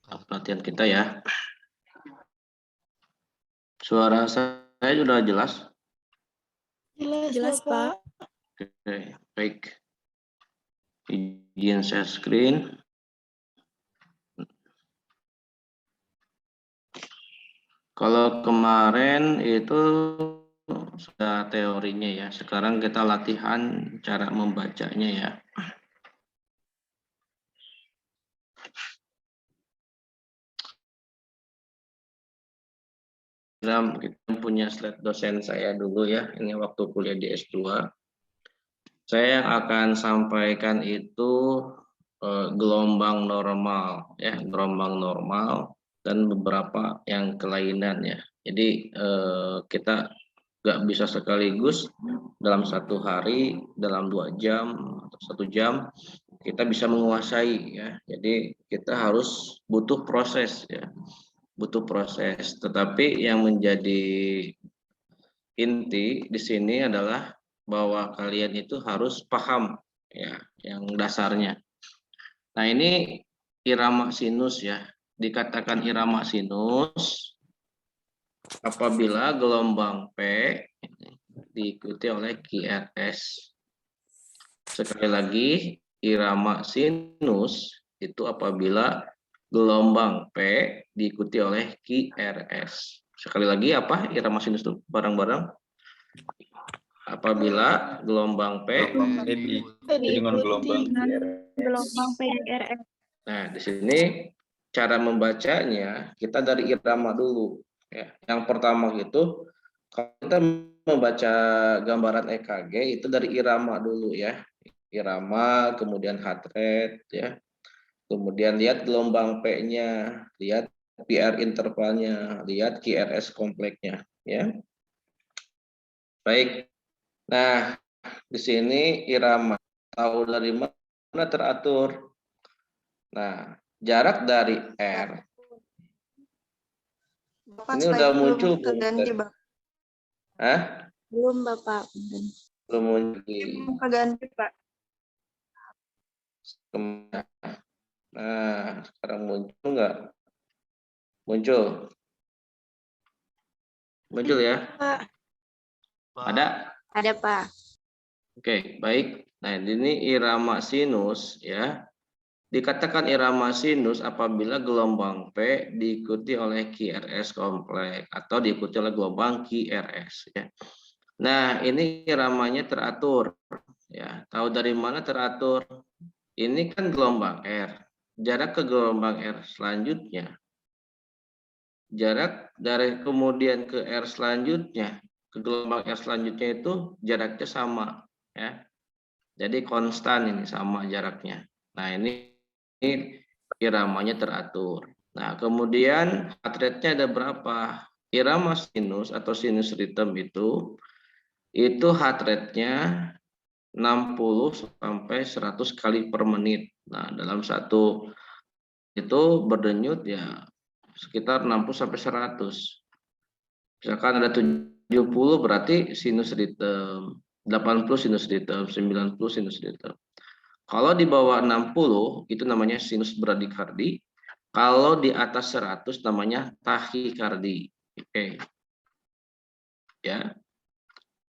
Pelatihan kita ya. Suara saya sudah jelas? Jelas, Pak. Oke, baik. Izin share screen. Kalau kemarin itu sudah teorinya ya. Sekarang kita latihan cara membacanya ya. Kita punya slide dosen saya dulu ya. Ini waktu kuliah di S2. Saya akan sampaikan itu gelombang normal ya, gelombang normal dan beberapa yang kelainan ya. Jadi kita nggak bisa sekaligus dalam satu hari, dalam 2 jam atau 1 jam kita bisa menguasai ya. Jadi kita harus butuh proses ya, butuh proses. Tetapi yang menjadi inti di sini adalah bahwa kalian itu harus paham ya yang dasarnya. Nah, ini irama sinus ya. Dikatakan irama sinus apabila gelombang P diikuti oleh QRS. Sekali lagi, irama sinus itu apabila gelombang P diikuti oleh QRS. Sekali lagi apa irama sinus itu bareng-bareng? Apabila gelombang P dengan gelombang PRS. Nah, di sini cara membacanya kita dari irama dulu. Ya. Yang pertama itu kalau kita membaca gambaran EKG itu dari irama dulu ya. Irama, kemudian heart rate ya. Kemudian lihat gelombang P-nya, lihat PR intervalnya, lihat QRS kompleksnya ya. Baik. Nah, di sini irama tahu dari mana teratur. Nah, jarak dari R Bapak, ini udah muncul belum keganti, Bapak. Hah? Belum, Bapak. Belum muncul. Belum keganti, Pak. Nah, sekarang muncul nggak? Muncul. Muncul ya? Pak. Ada? Ada, Pak. Oke, baik. Nah, ini irama sinus ya. Dikatakan irama sinus apabila gelombang P diikuti oleh QRS kompleks atau diikuti oleh gelombang QRS ya. Nah, ini iramanya teratur ya. Tahu dari mana teratur? Ini kan gelombang R. Jarak ke gelombang R selanjutnya. Jarak dari kemudian ke R selanjutnya, ke gelombang R selanjutnya itu jaraknya sama ya. Jadi konstan ini sama jaraknya. Nah, ini iramanya teratur. Nah, kemudian heart rate-nya ada berapa? Irama sinus atau sinus rhythm itu heart rate-nya 60 sampai 100 kali per menit. Nah, dalam satu itu berdenyut ya sekitar 60 sampai 100. Misalkan ada 70 berarti sinus rhythm, 80 sinus rhythm, 90 sinus rhythm. Kalau di bawah 60 itu namanya sinus bradikardi. Kalau di atas 100 namanya tahikardi. Oke. Ya.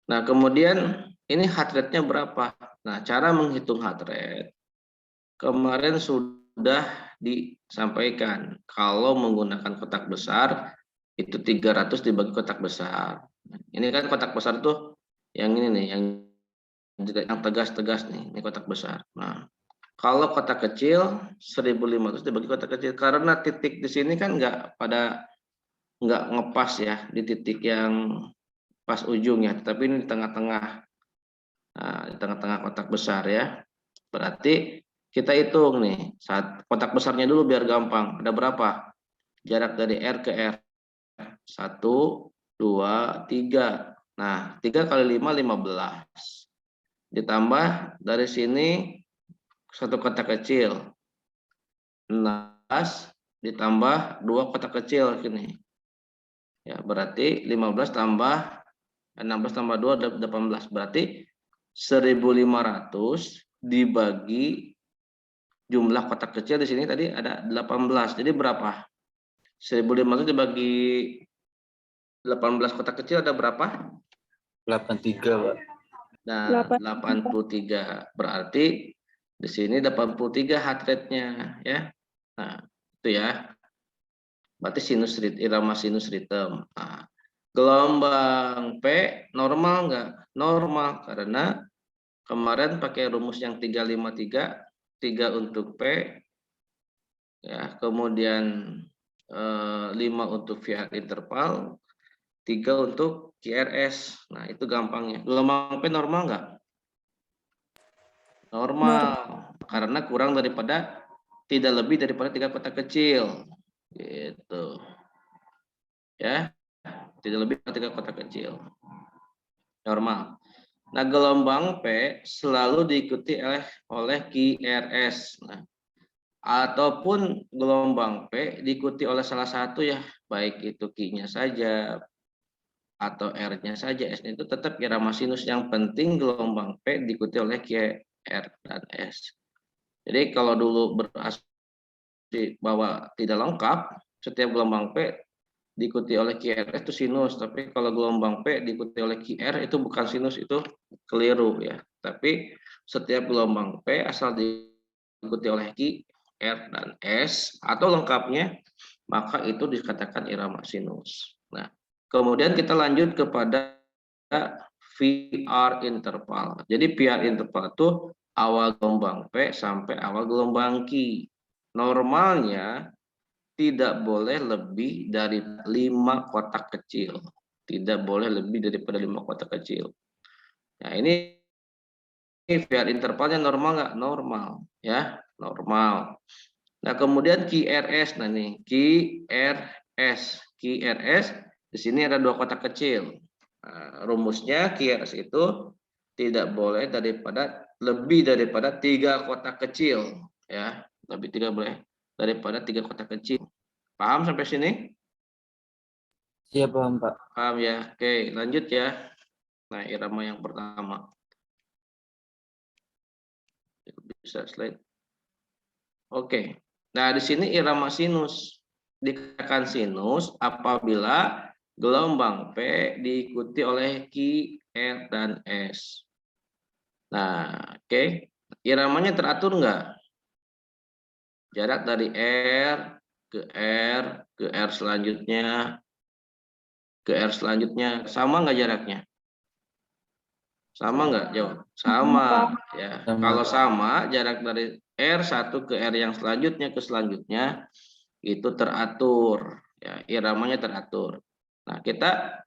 Nah, kemudian ini heart rate-nya berapa? Nah, cara menghitung heart rate kemarin sudah disampaikan. Kalau menggunakan kotak besar itu 300 dibagi kotak besar. Ini kan kotak besar tuh yang ini nih, yang tegas-tegas nih, ini kotak besar. Nah, kalau kotak kecil 1.500 dibagi kotak kecil karena titik di sini kan nggak ngepas ya di titik yang pas ujungnya, tapi ini di tengah-tengah. Nah, di tengah-tengah kotak besar ya. Berarti kita hitung nih, saat kotak besarnya dulu biar gampang. Ada berapa? Jarak dari R ke R. 1, 2, 3. Nah, 3 kali 5, 15. Ditambah dari sini satu kotak kecil. 16 ditambah 2 kotak kecil gini. Ya, berarti 15 tambah 16 tambah 2 18. Berarti 1.500 dibagi jumlah kotak kecil di sini tadi ada 18. Jadi berapa? 1.500 dibagi 18 kotak kecil ada berapa? 83, Pak. Nah, 83. Berarti di sini 83 heart rate-nya ya. Nah, itu ya. Berarti sinus irama sinus ritem. Nah, gelombang P normal enggak? Normal karena kemarin pakai rumus yang 353, 3 untuk P ya, kemudian 5 untuk VR interval, 3 untuk QRS. Nah, itu gampangnya. Gelombang P normal enggak? Normal. Karena kurang daripada, tidak lebih daripada 3 kotak kecil. Gitu. Ya. Tidak lebih dari 3 kotak kecil. Normal. Nah, gelombang P selalu diikuti oleh QRS. Nah, ataupun gelombang P diikuti oleh salah satu ya, baik itu Q-nya saja atau R-nya saja, S-nya itu tetap irama sinus. Yang penting gelombang P diikuti oleh Q, R, dan S. Jadi kalau dulu berasumsi bahwa tidak lengkap, setiap gelombang P diikuti oleh QRS itu sinus, tapi kalau gelombang P diikuti oleh QR itu bukan sinus, itu keliru ya. Tapi setiap gelombang P asal diikuti oleh Q, R, dan S atau lengkapnya, maka itu dikatakan irama sinus. Nah, kemudian kita lanjut kepada VR interval. Jadi VR interval itu awal gelombang P sampai awal gelombang Q. Normalnya tidak boleh lebih dari 5 kotak kecil. Tidak boleh lebih daripada 5 kotak kecil. Nah, ini VR intervalnya normal nggak? Normal, ya, normal. Nah, kemudian QRS, nah nih, QRS di sini ada 2 kotak kecil. Nah, rumusnya QRS itu tidak boleh lebih daripada 3 kotak kecil, ya, lebih tidak boleh daripada 3 kotak kecil. Paham sampai sini? Siap, paham, Pak. Paham ya? Oke, lanjut ya. Nah, irama yang pertama. Bisa slide. Oke. Nah, di sini irama sinus. Dikatakan sinus apabila gelombang P diikuti oleh Q, R, dan S. Nah, oke. Iramanya teratur enggak? Jarak dari R ke R, ke R selanjutnya, ke R selanjutnya. Sama enggak jaraknya? Sama enggak? Jawab. Sama. Ya. Sama. Kalau sama, jarak dari R1 ke R yang selanjutnya ke selanjutnya itu teratur. Ya, iramanya teratur. Nah, kita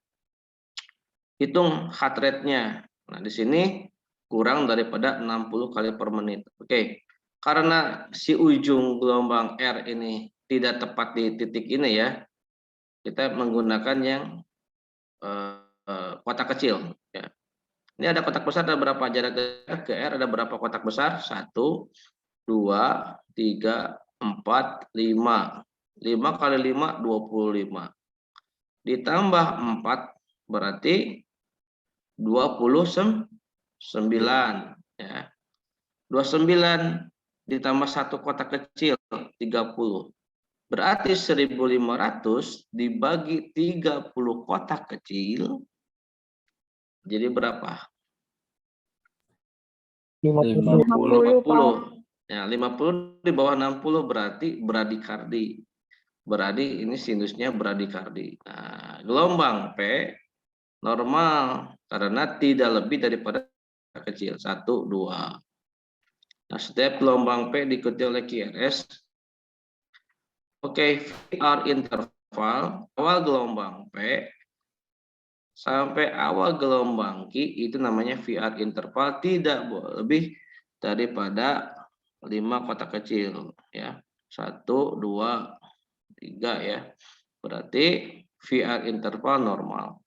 hitung heart rate-nya. Nah, di sini kurang daripada 60 kali per menit. Oke. Karena si ujung gelombang R ini tidak tepat di titik ini ya, kita menggunakan yang kotak kecil. Ya. Ini ada kotak besar, ada berapa jarak ke R, ada berapa kotak besar? 1, 2, 3, 4, 5. 5 kali 5, 25. Ditambah 4 berarti 29. Ya. 29 ditambah 1 kotak kecil, 30. Berarti 1.500 dibagi 30 kotak kecil, jadi berapa? 50. Ya, 50 di bawah 60 berarti bradikardi. Berarti ini sinusnya bradikardi. Nah, gelombang P normal karena tidak lebih daripada kecil. 1, 2. Nah, setiap gelombang P diikuti oleh QRS. Oke, VR interval awal gelombang P sampai awal gelombang Q itu namanya VR interval, tidak lebih daripada 5 kotak kecil ya. 1, 2, 3 ya. Berarti VR interval normal.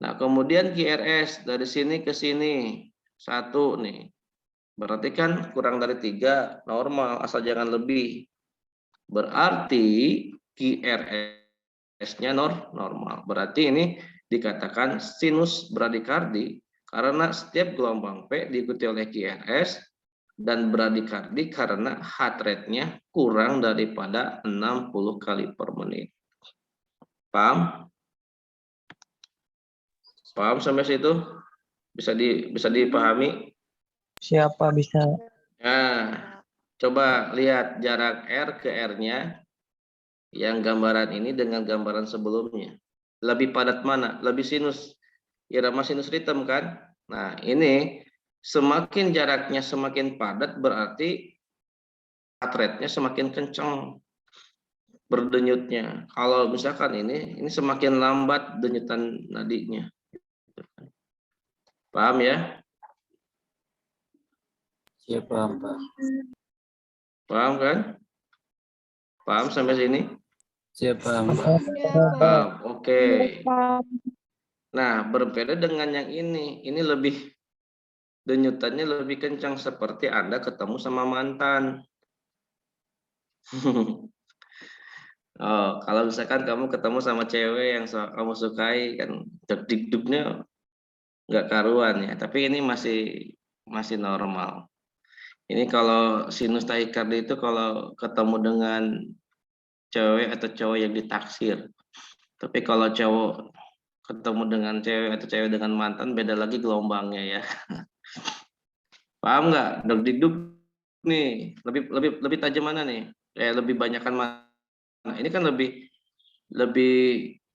Nah, kemudian QRS dari sini ke sini 1 nih. Berarti kan kurang dari 3 normal, asal jangan lebih. Berarti QRS-nya normal. Berarti ini dikatakan sinus bradikardi karena setiap gelombang P diikuti oleh QRS dan bradikardi karena heart rate-nya kurang daripada 60 kali per menit. Paham? Paham sampai situ? Bisa dipahami? Siapa bisa? Nah, coba lihat jarak R ke R-nya yang gambaran ini dengan gambaran sebelumnya. Lebih padat mana? Lebih sinus. Irama sinus ritem kan? Nah, ini semakin jaraknya semakin padat berarti heart rate-nya semakin kencang berdenyutnya. Kalau misalkan ini semakin lambat denyutan nadinya. Paham ya? Siap paham, Pak. Paham kan? Paham sampai sini? Siap paham, Pak. Paham. Oke. Nah, berbeda dengan yang ini. Ini lebih denyutannya lebih kencang seperti Anda ketemu sama mantan. Oh, kalau misalkan kamu ketemu sama cewek yang kamu sukai kan deg-degnya nggak karuan ya. Tapi ini masih normal. Ini kalau sinus tachycardia itu kalau ketemu dengan cewek atau cowok yang ditaksir. Tapi kalau cowok ketemu dengan cewek atau cewek dengan mantan beda lagi gelombangnya ya. Paham nggak? Deg-deg nih, lebih tajam mana nih? Lebih banyakan mana? Ini kan lebih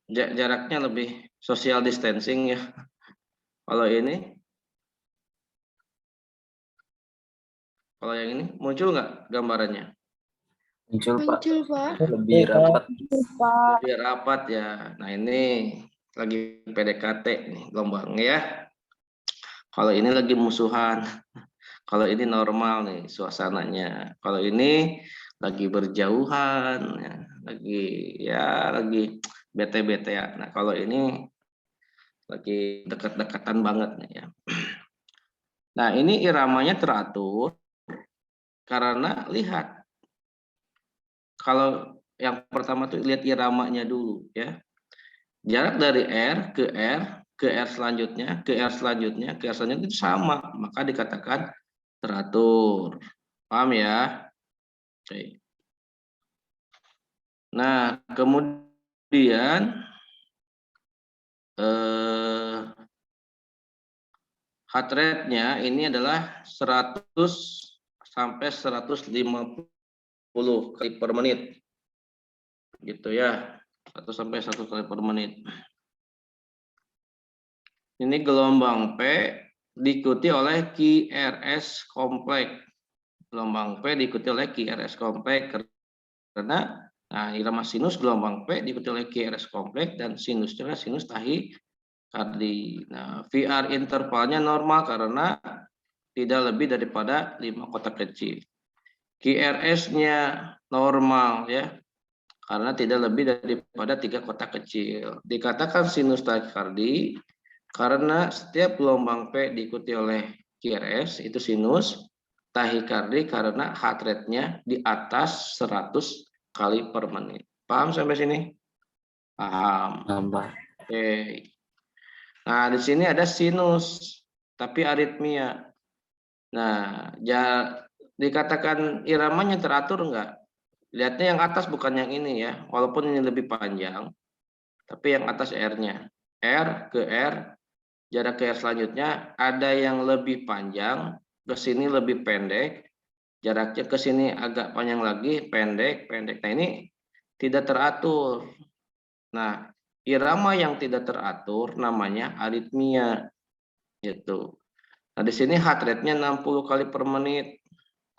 jaraknya lebih social distancing ya. Kalau yang ini muncul nggak gambarannya? Muncul, Pak. Muncul, Pak. Lebih rapat. Lebih rapat ya. Nah ini lagi PDKT nih gelombangnya ya. Kalau ini lagi musuhan. Kalau ini normal nih suasananya. Kalau ini lagi berjauhan, ya. lagi bete-bete ya. Nah kalau ini lagi dekat-dekatan banget nih ya. Nah ini iramanya teratur karena lihat. Kalau yang pertama tuh lihat iramanya dulu ya. Jarak dari R ke R selanjutnya, ke R selanjutnya, ke R selanjutnya itu sama. Maka dikatakan teratur. Paham ya? Oke. Nah, kemudian heart rate-nya ini adalah 100 sampai 150 kali per menit. Gitu ya. 1 sampai 1 kali per menit. Ini gelombang P diikuti oleh QRS kompleks. Gelombang P diikuti oleh QRS kompleks karena irama sinus gelombang P diikuti oleh QRS kompleks dan sinusnya sinus tachycardia. Nah, VR intervalnya normal karena tidak lebih daripada 5 kotak kecil. QRS-nya normal ya, karena tidak lebih daripada 3 kotak kecil. Dikatakan sinus tachycardia karena setiap gelombang P diikuti oleh QRS itu sinus tachycardia karena heart rate-nya di atas 100 kali per menit. Paham sampai sini? Paham. Nambah. Oke. Nah, di sini ada sinus tapi aritmia. Nah, dikatakan iramanya teratur enggak? Lihatnya yang atas bukan yang ini ya, walaupun ini lebih panjang, tapi yang atas R-nya. R ke R, jarak ke R selanjutnya ada yang lebih panjang, ke sini lebih pendek, jaraknya ke sini agak panjang lagi, pendek. Nah ini tidak teratur. Nah, irama yang tidak teratur namanya aritmia, gitu. Nah di sini heart rate-nya 60 kali per menit.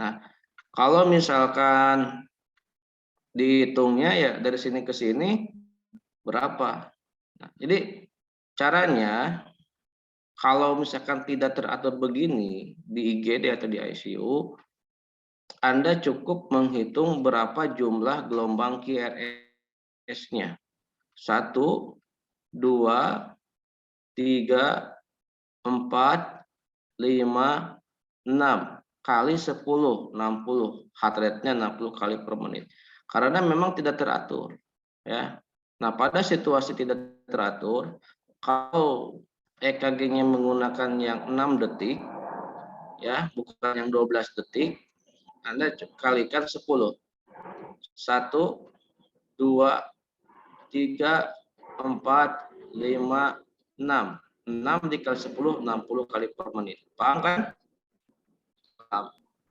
Nah, kalau misalkan dihitungnya ya dari sini ke sini berapa? Nah, jadi caranya kalau misalkan tidak teratur begini di IGD atau di ICU, Anda cukup menghitung berapa jumlah gelombang QRS-nya. 1, 2, 3, 4, 5, 6 kali 10, 60. Heart rate-nya 60 kali per menit. Karena memang tidak teratur, ya. Nah, pada situasi tidak teratur, kalau EKG-nya menggunakan yang 6 detik, ya, bukan yang 12 detik, Anda kalikan 10. 1, 2, 3, 4, 5, 6. 6 dikali 10, 60 kali per menit. Paham kan? Paham.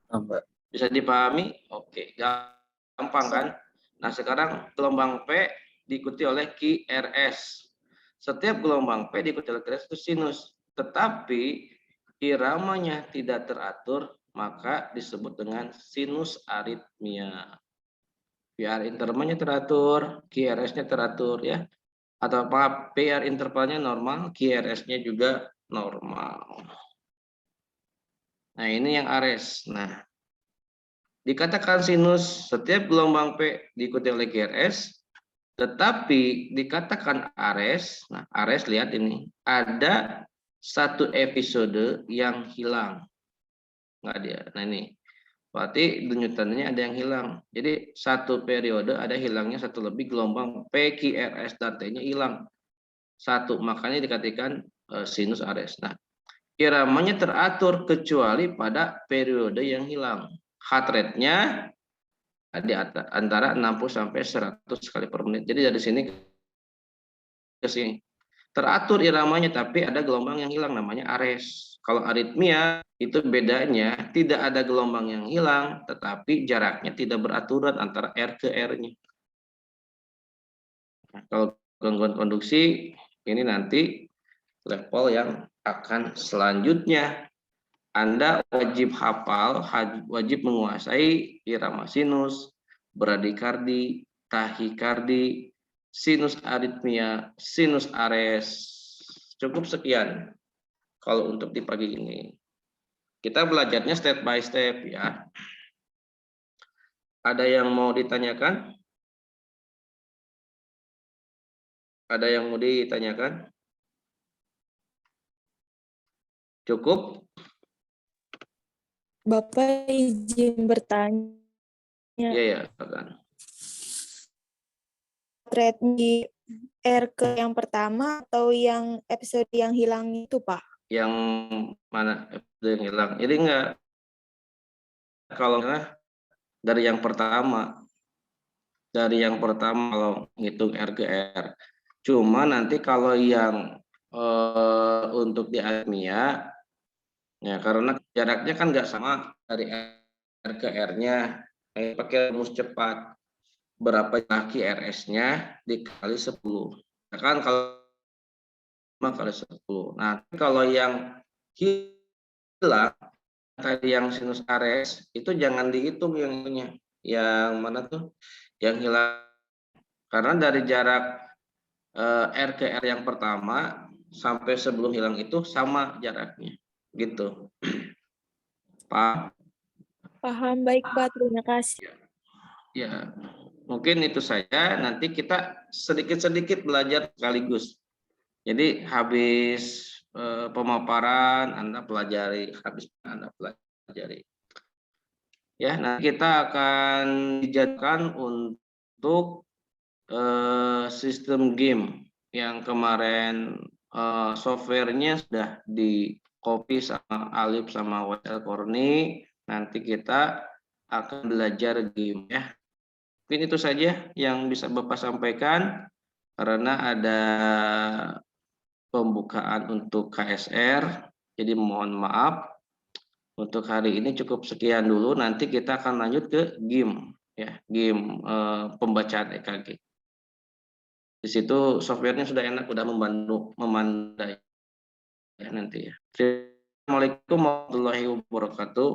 Paham, Pak. Bisa dipahami? Oke, gampang kan? Nah, sekarang gelombang P diikuti oleh QRS. Setiap gelombang P diikuti oleh QRS itu sinus. Tetapi iramanya tidak teratur, maka disebut dengan sinus aritmia. PR intervalnya teratur, QRS-nya teratur ya. Atau apa PR intervalnya normal, QRS-nya juga normal. Nah, ini yang Ares. Nah, dikatakan sinus setiap gelombang P diikuti oleh QRS, tetapi dikatakan Ares. Nah, Ares lihat ini, ada satu episode yang hilang. Nggak dia. Nah, ini. Berarti denyutannya ada yang hilang. Jadi satu periode ada hilangnya satu lebih gelombang P, QRS, dan T-nya hilang. Satu, makanya dikatakan sinus Ares. Nah, iramanya teratur kecuali pada periode yang hilang. Heart rate-nya di antara 60 sampai 100 kali per menit. Jadi dari sini ke sini. Teratur iramanya tapi ada gelombang yang hilang namanya Ares. Kalau aritmia itu bedanya tidak ada gelombang yang hilang tetapi jaraknya tidak beraturan antara R ke R-nya. Nah, kalau gangguan konduksi ini nanti level yang akan selanjutnya. Anda wajib hafal, wajib menguasai irama sinus, bradikardi, tahikardi, sinus aritmia, sinus Ares. Cukup sekian kalau untuk di pagi ini. Kita belajarnya step by step ya. Ada yang mau ditanyakan? Ada yang mau ditanyakan? Cukup? Bapak izin bertanya. Iya ya, kan. Thread di R ke yang pertama atau yang episode yang hilang itu, Pak? Yang mana episode yang hilang? Ini enggak. Kalau dari yang pertama. Dari yang pertama kalau ngitung R ke R. Cuma nanti kalau yang untuk di aritmia, ya karena jaraknya kan nggak sama dari R ke R-nya, pakai rumus cepat. Berapa kaki RS-nya dikali 10. Ya kan kalau 5 kali 10. Nah, kalau yang hilang tadi yang sinus Ares itu jangan dihitung yang ininya. Yang mana tuh? Yang hilang. Karena dari jarak R ke R yang pertama sampai sebelum hilang itu sama jaraknya. Gitu. Pak. Paham, baik Pak, terima kasih. Ya, mungkin itu saja. Nanti kita sedikit-sedikit belajar sekaligus. Jadi habis pemaparan Anda pelajari, habis Anda pelajari. Ya, nanti kita akan dijadikan untuk sistem game yang kemarin softwarenya sudah di copy sama Alif sama WL Korni. Nanti kita akan belajar game ya. Mungkin itu saja yang bisa Bapak sampaikan karena ada pembukaan untuk KSR. Jadi mohon maaf untuk hari ini cukup sekian dulu. Nanti kita akan lanjut ke game ya, game pembacaan EKG. Di situ softwarenya sudah enak, sudah memandai ya nanti ya. Assalamualaikum warahmatullahi wabarakatuh.